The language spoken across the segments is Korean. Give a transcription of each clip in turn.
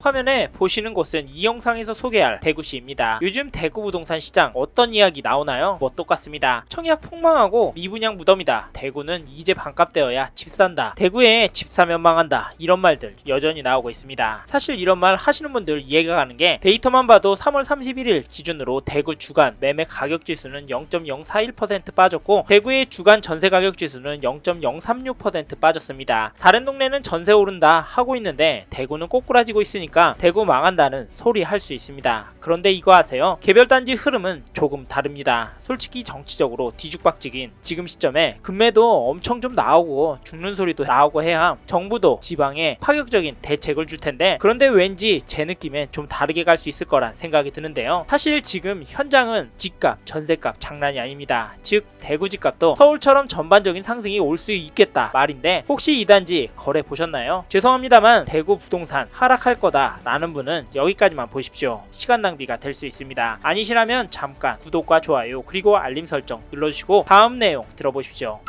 화면에 보시는 곳은 이 영상에서 소개할 대구시입니다. 요즘 대구 부동산 시장 어떤 이야기 나오나요? 뭐 똑같습니다. 청약 폭망하고 미분양 무덤이다. 대구는 이제 반값 되어야 집 산다. 대구에 집 사면 망한다. 이런 말들 여전히 나오고 있습니다. 사실 이런 말 하시는 분들 이해가 가는 게 데이터만 봐도 3월 31일 기준으로 대구 주간 매매 가격 지수는 0.041% 빠졌고 대구의 주간 전세 가격 지수는 0.036% 빠졌습니다. 다른 동네는 전세 오른다 하고 있는데 대구는 꼬꾸라지고 있으니까 대구 망한다는 소리 할 수 있습니다. 그런데 이거 아세요? 개별 단지 흐름은 조금 다릅니다. 솔직히 정치적으로 뒤죽박죽인 지금 시점에 금매도 엄청 좀 나오고 죽는 소리도 나오고 해야 정부도 지방에 파격적인 대책을 줄 텐데, 그런데 왠지 제 느낌엔 좀 다르게 갈 수 있을 거란 생각이 드는데요. 사실 지금 현장은 집값, 전세값 장난이 아닙니다. 즉 대구 집값도 서울처럼 전반적인 상승이 올 수 있겠다 말인데, 혹시 이 단지 거래 보셨나요? 죄송합니다만 대구 부동산 하락할 거다 라는 분은 여기까지만 보십시오. 시간 낭비가 될 수 있습니다. 아니시라면 잠깐 구독과 좋아요 그리고 알림 설정 눌러주시고 다음 내용 들어보십시오.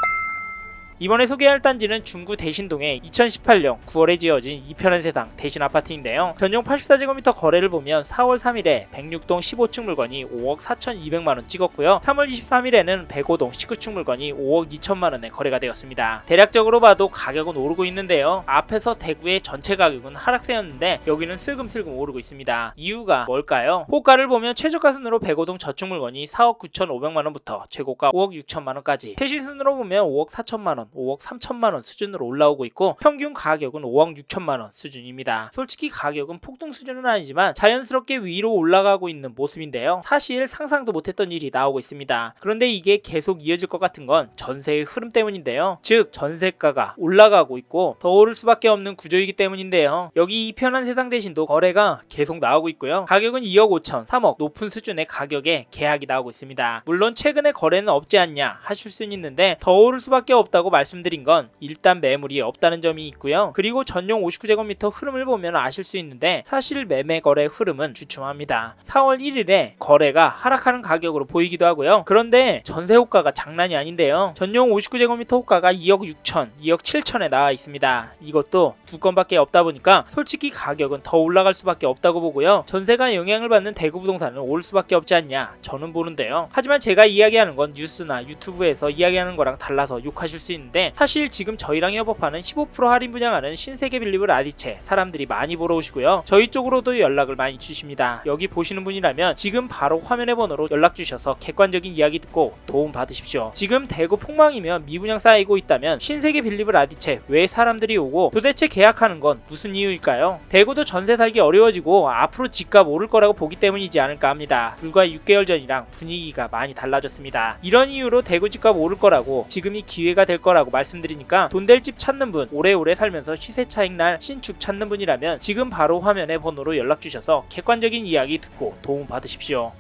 이번에 소개할 단지는 중구 대신동에 2018년 9월에 지어진 이편한 세상 대신 아파트인데요. 전용 84제곱미터 거래를 보면 4월 3일에 106동 15층 물건이 5억 4,200만원 찍었고요. 3월 23일에는 105동 19층 물건이 5억 2천만원에 거래가 되었습니다. 대략적으로 봐도 가격은 오르고 있는데요. 앞에서 대구의 전체 가격은 하락세였는데 여기는 슬금슬금 오르고 있습니다. 이유가 뭘까요? 호가를 보면 최저가 순으로 105동 저축 물건이 4억 9,500만원부터 최고가 5억 6천만원까지, 최신 순으로 보면 5억 4천만원 5억 3천만원 수준으로 올라오고 있고 평균 가격은 5억 6천만원 수준입니다. 솔직히 가격은 폭등 수준은 아니지만 자연스럽게 위로 올라가고 있는 모습인데요. 사실 상상도 못했던 일이 나오고 있습니다. 그런데 이게 계속 이어질 것 같은 건 전세의 흐름 때문인데요. 즉 전세가가 올라가고 있고 더 오를 수밖에 없는 구조이기 때문인데요. 여기 이 편한 세상 대신도 거래가 계속 나오고 있고요. 가격은 2억 5천 3억 높은 수준의 가격에 계약이 나오고 있습니다. 물론 최근에 거래는 없지 않냐 하실 수는 있는데 더 오를 수밖에 없다고 말씀드린 건 일단 매물이 없다는 점이 있고요. 그리고 전용 59제곱미터 흐름을 보면 아실 수 있는데 사실 매매 거래 흐름은 주춤합니다. 4월 1일에 거래가 하락하는 가격으로 보이기도 하고요. 그런데 전세 호가가 장난이 아닌데요. 전용 59제곱미터 호가가 2억 6천, 2억 7천에 나와 있습니다. 이것도 두 건밖에 없다 보니까 솔직히 가격은 더 올라갈 수밖에 없다고 보고요. 전세가 영향을 받는 대구 부동산은 올 수밖에 없지 않냐 저는 보는데요. 하지만 제가 이야기하는 건 뉴스나 유튜브에서 이야기하는 거랑 달라서 욕하실 수 있는데, 사실 지금 저희랑 협업하는 15% 할인 분양하는 신세계 빌리브 라디체 사람들이 많이 보러 오시고요. 저희 쪽으로도 연락을 많이 주십니다. 여기 보시는 분이라면 지금 바로 화면의 번호로 연락 주셔서 객관적인 이야기 듣고 도움 받으십시오. 지금 대구 폭망이면 미분양 쌓이고 있다면 신세계 빌리브 라디체 왜 사람들이 오고 도대체 계약하는 건 무슨 이유일까요? 대구도 전세 살기 어려워지고 앞으로 집값 오를 거라고 보기 때문이지 않을까 합니다. 불과 6개월 전이랑 분위기가 많이 달라졌습니다. 이런 이유로 대구 집값 오를 거라고, 지금이 기회가 될 거라고 말씀드리니까 돈 될 집 찾는 분, 오래오래 살면서 시세 차익 날 신축 찾는 분이라면 지금 바로 화면의 번호로 연락 주셔서 객관적인 이야기 듣고 도움 받으십시오.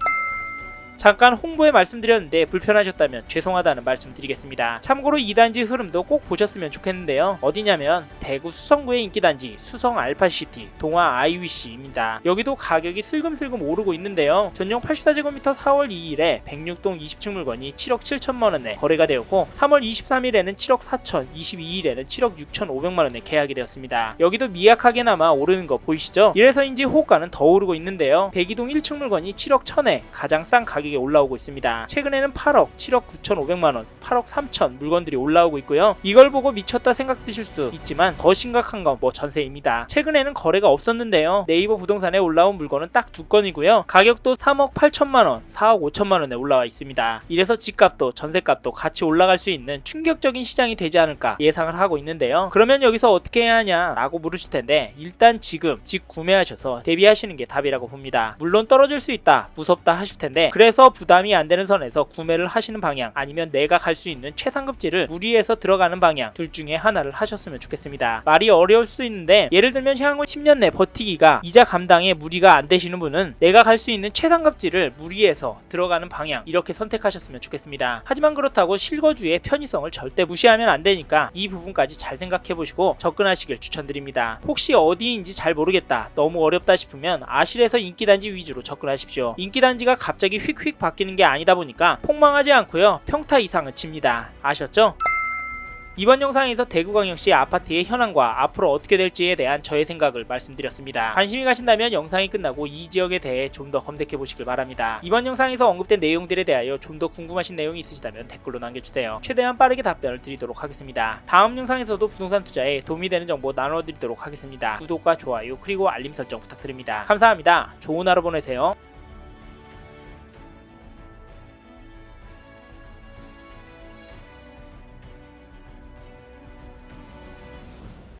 잠깐 홍보에 말씀드렸는데 불편하셨다면 죄송하다는 말씀 드리겠습니다. 참고로 이 단지 흐름도 꼭 보셨으면 좋겠는데요. 어디냐면 대구 수성구의 인기단지 수성 알파시티 동화 IWC입니다. 여기도 가격이 슬금슬금 오르고 있는데요. 전용 84제곱미터 4월 2일에 106동 20층 물건이 7억 7천만원에 거래가 되었고 3월 23일에는 7억 4천, 22일에는 7억 6천5백만원에 계약이 되었습니다. 여기도 미약하게나마 오르는 거 보이시죠? 이래서인지 호가는 더 오르고 있는데요. 102동 1층 물건이 7억 1천에 가장 싼 가격이 올라오고 있습니다. 최근에는 8억, 7억 9,500만원, 8억 3천 물건들이 올라오고 있고요. 이걸 보고 미쳤다 생각 드실 수 있지만 더 심각한 건 뭐 전세입니다. 최근에는 거래가 없었는데요. 네이버 부동산에 올라온 물건은 딱 두 건이고요. 가격도 3억 8천만원, 4억 5천만원에 올라와 있습니다. 이래서 집값도 전세값도 같이 올라갈 수 있는 충격적인 시장이 되지 않을까 예상을 하고 있는데요. 그러면 여기서 어떻게 해야 하냐 라고 물으실 텐데, 일단 지금 집 구매하셔서 대비하시는 게 답이라고 봅니다. 물론 떨어질 수 있다, 무섭다 하실 텐데, 그래서 부담이 안 되는 선에서 구매를 하시는 방향, 아니면 내가 갈 수 있는 최상급지를 무리해서 들어가는 방향, 둘 중에 하나를 하셨으면 좋겠습니다. 말이 어려울 수 있는데, 예를 들면 향후 10년 내 버티기가 이자 감당에 무리가 안 되시는 분은 내가 갈 수 있는 최상급지를 무리해서 들어가는 방향, 이렇게 선택하셨으면 좋겠습니다. 하지만 그렇다고 실거주의 편의성을 절대 무시하면 안 되니까 이 부분까지 잘 생각해 보시고 접근하시길 추천드립니다. 혹시 어디인지 잘 모르겠다, 너무 어렵다 싶으면 아실에서 인기단지 위주로 접근하십시오. 인기단지가 갑자기 휙휙 바뀌는 게 아니다 보니까 폭망하지 않고요, 평타 이상은 칩니다. 아셨죠? 이번 영상에서 대구광역시 아파트의 현황과 앞으로 어떻게 될지에 대한 저의 생각을 말씀드렸습니다. 관심이 가신다면 영상이 끝나고 이 지역에 대해 좀 더 검색해 보시길 바랍니다. 이번 영상에서 언급된 내용들에 대하여 좀 더 궁금하신 내용이 있으시다면 댓글로 남겨주세요. 최대한 빠르게 답변을 드리도록 하겠습니다. 다음 영상에서도 부동산 투자에 도움이 되는 정보 나눠드리도록 하겠습니다. 구독과 좋아요 그리고 알림 설정 부탁드립니다. 감사합니다. 좋은 하루 보내세요.